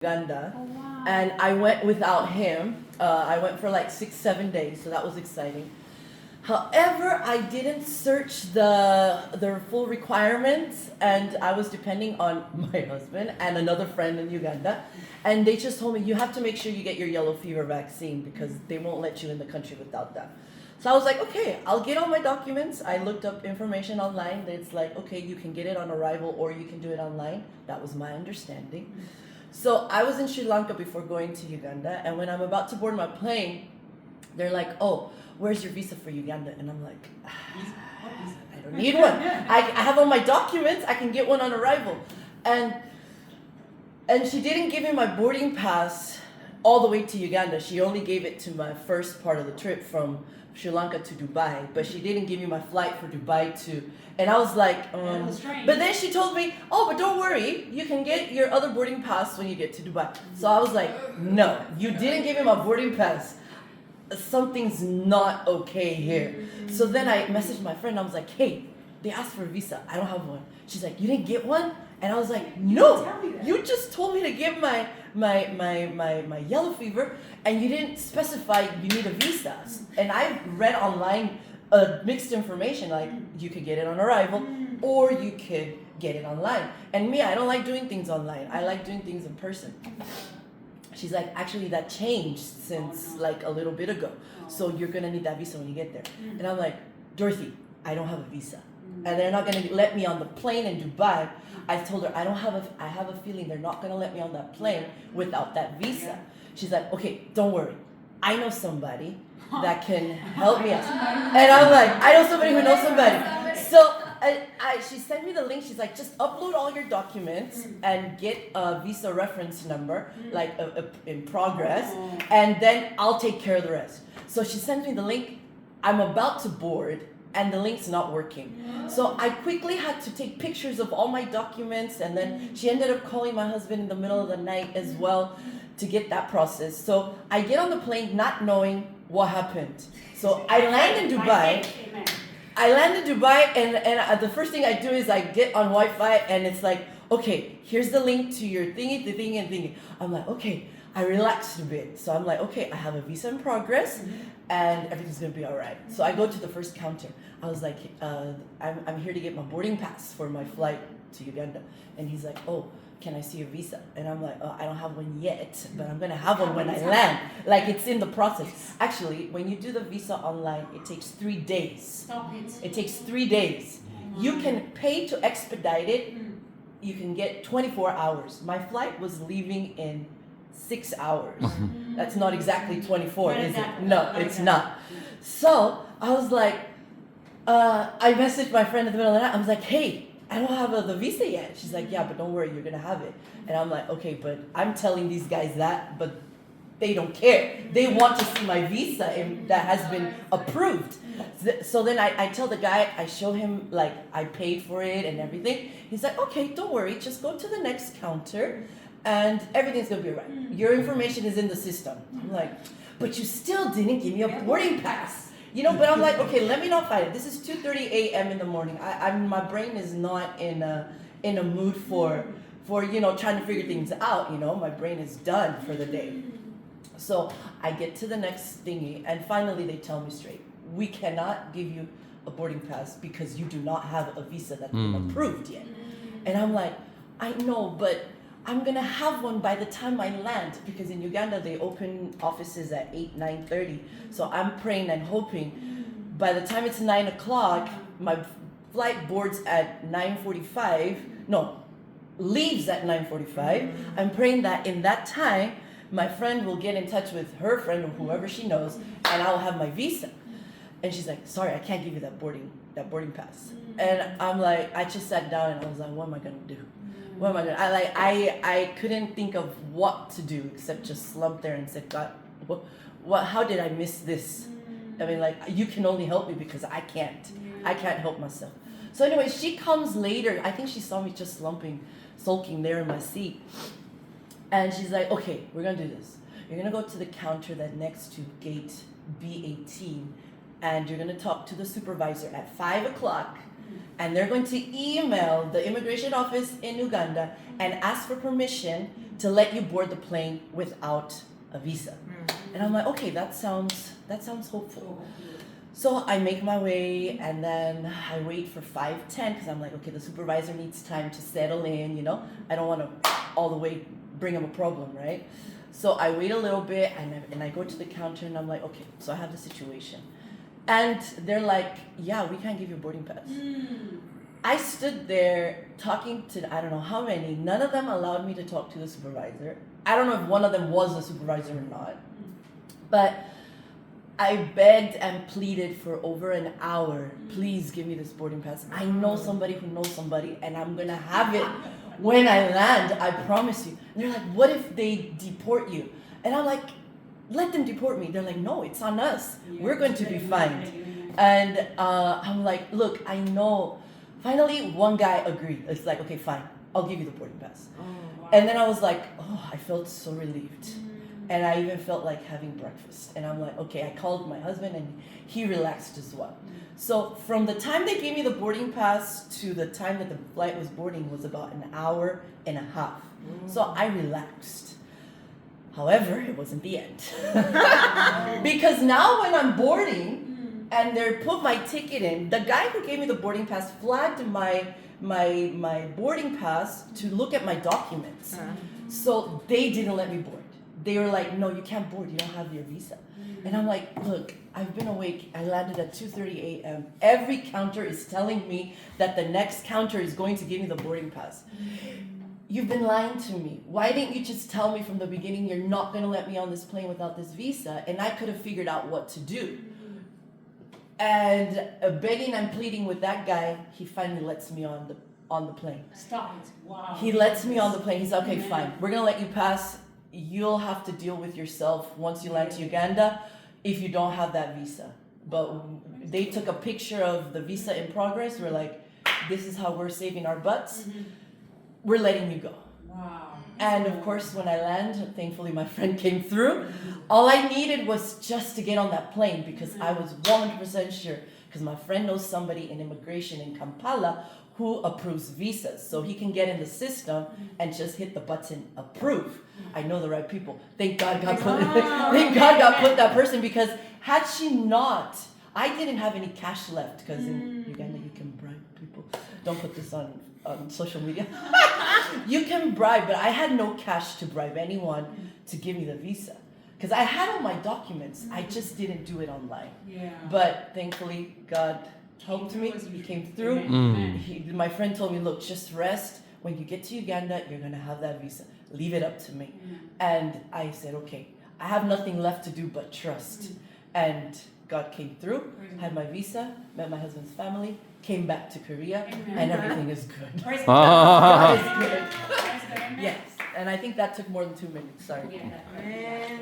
Uganda. Oh, wow. And I went without him. I went for like 6-7 days, so that was exciting. However, I didn't search the full requirements, and I was depending on my husband and another friend in Uganda, and they just told me you have to make sure you get your yellow fever vaccine because they won't let you in the country without that. So I was like, okay, I'll get all my documents. I looked up information online. It's like, okay, you can get it on arrival or you can do it online. That was my understanding. So I was in Sri Lanka before going to Uganda, and when I'm about to board my plane, they're like, "Oh, where's your visa for Uganda?" And I'm like, "I don't need one. I have all my documents. I can get one on arrival." And she didn't give me my boarding pass all the way to Uganda. She only gave it to my first part of the trip from Sri Lanka to Dubai, but she didn't give me my flight for Dubai to. And I was like, That was strange. but then she told me, "Oh, but don't worry, you can get your other boarding pass when you get to Dubai." So I was like, "No, you didn't give me my boarding pass. Something's not okay here." So then I messaged my friend. I was like, "Hey, they asked for a visa. I don't have one." She's like, "You didn't get one?" And I was like, "No, tell me that. you just told me to get my yellow fever, and you didn't specify you need a visa." And I read online mixed information, like you could get it on arrival or you could get it online. And me, I don't like doing things online. I like doing things in person. She's like, "Actually, that changed since like a little bit ago. So you're gonna need that visa when you get there." And I'm like, "Dorothy, I don't have a visa. And they're not gonna let me on the plane in Dubai." I told her, I have a feeling they're not gonna let me on that plane without that visa. She's like, "Okay, don't worry. I know somebody that can help me out." And I'm like, "I know somebody who knows somebody." So she sent me the link. She's like, "Just upload all your documents and get a visa reference number, like in progress, and then I'll take care of the rest." So she sent me the link. I'm about to board, and the link's not working. So I quickly had to take pictures of all my documents, and then she ended up calling my husband in the middle of the night as well to get that process. So I get on the plane not knowing what happened. So I land in Dubai. I land in Dubai, and the first thing I do is I get on Wi-Fi, and it's like, "Okay, here's the link to your thingy, the thingy, and thingy." I'm like, "Okay." I relaxed a bit. So I'm like, "Okay, I have a visa in progress, and everything's gonna be all right." So I go to the first counter. I was like, I'm here to get my boarding pass for my flight to Uganda. And he's like, "Oh, can I see your visa?" And I'm like, "Oh, I don't have one yet, but I'm gonna have one when I land." Like, it's in the process. Actually, when you do the visa online, it takes 3 days. Stop it. It takes 3 days. You can pay to expedite it. You can get 24 hours. My flight was leaving in 6 hours. That's not exactly 24, Not is exactly. it? No, Not it's exactly. not. So I was like, I messaged my friend in the middle of the night. I was like, "Hey, I don't have the visa yet." She's like, "Yeah, but don't worry, you're gonna have it." And I'm like, "Okay, but I'm telling these guys that, but they don't care. They want to see my visa that has been approved." So then I tell the guy, I show him like I paid for it and everything. He's like, "Okay, don't worry, just go to the next counter and everything's gonna be alright. Your information is in the system." I'm like, "But you still didn't give me a boarding pass." You know, but I'm like, "Okay, let me not fight it. This is 2:30 a.m. in the morning. My brain is not in a mood for trying to figure things out. My brain is done for the day." So I get to the next thingy, and finally they tell me straight, "We cannot give you a boarding pass because you do not have a visa that's been approved yet." And I'm like, "I know, but I'm gonna have one by the time I land, because in Uganda they open offices at 8, 9:30. So I'm praying and hoping by the time it's 9 o'clock, my flight boards at 9:45. No, leaves at 9:45. I'm praying that in that time, my friend will get in touch with her friend or whoever she knows, and I'll have my visa." And she's like, "Sorry, I can't give you that boarding pass." And I'm like, I just sat down and I was like, "What am I gonna do? What am I gonna?" I couldn't think of what to do except just slump there and said, "God, what? How did I miss this? I mean, like, you can only help me because I can't. I can't help myself." So anyway, she comes later. I think she saw me just sulking there in my seat. And she's like, "Okay, we're gonna do this. You're gonna go to the counter that next to gate B18, and you're gonna talk to the supervisor at 5 o'clock. And they're going to email the immigration office in Uganda and ask for permission to let you board the plane without a visa. And I'm like, okay, that sounds hopeful. So I make my way, and then I wait for 5:10 because I'm like, okay, the supervisor needs time to settle in, you know. I don't want to all the way bring him a problem, right? So I wait a little bit, and I go to the counter, and I'm like, okay, so I have the situation. And they're like, yeah, we can't give you a boarding pass. I stood there talking to I don't know how many. None of them allowed me to talk to the supervisor. I don't know if one of them was a supervisor or not. But I begged and pleaded for over an hour. Please give me this boarding pass. I know somebody who knows somebody, and I'm gonna have it when I land. I promise you. And they're like, what if they deport you? And I'm like, let them deport me. They're like, no, it's on us. We're going to be fined. And I'm like, look, I know. Finally, one guy agreed. It's like, okay, fine. I'll give you the boarding pass. And then I was like, oh, I felt so relieved. And I even felt like having breakfast. And I'm like, okay, I called my husband, and he relaxed as well. So from the time they gave me the boarding pass to the time that the flight was boarding was about an hour and a half. So I relaxed. However, it wasn't the end. Because now when I'm boarding and they put my ticket in, the guy who gave me the boarding pass flagged my boarding pass to look at my documents. So they didn't let me board. They were like, no, you can't board. You don't have your visa. And I'm like, look, I've been awake. I landed at 2:30 a.m. Every counter is telling me that the next counter is going to give me the boarding pass. You've been lying to me. Why didn't you just tell me from the beginning you're not going to let me on this plane without this visa? And I could have figured out what to do. And begging and pleading with that guy, he finally lets me on the plane. Stop it. Wow. He lets me on the plane. He's like, okay, fine. We're going to let you pass. You'll have to deal with yourself once you land to Uganda if you don't have that visa. But they took a picture of the visa in progress. We're like, this is how we're saving our butts. We're letting you go. Wow. And of course, when I land, thankfully my friend came through. All I needed was just to get on that plane because I was 100% sure, because my friend knows somebody in immigration in Kampala who approves visas. So he can get in the system and just hit the button, approve. I know the right people. Thank God God put that person, because had she not, I didn't have any cash left, because in Uganda you can bribe people. Don't put this on social media. You can bribe, but I had no cash to bribe anyone to give me the visa. Because I had all my documents, I just didn't do it online. Yeah. But thankfully, God helped me. He came through. My friend told me, look, just rest. When you get to Uganda, you're going to have that visa. Leave it up to me. And I said, okay, I have nothing left to do but trust. And God came through, had my visa, met my husband's family, came back to Korea, and everything is good. Praise God is good. God. Yes. And I think that took more than 2 minutes. Sorry. Yeah.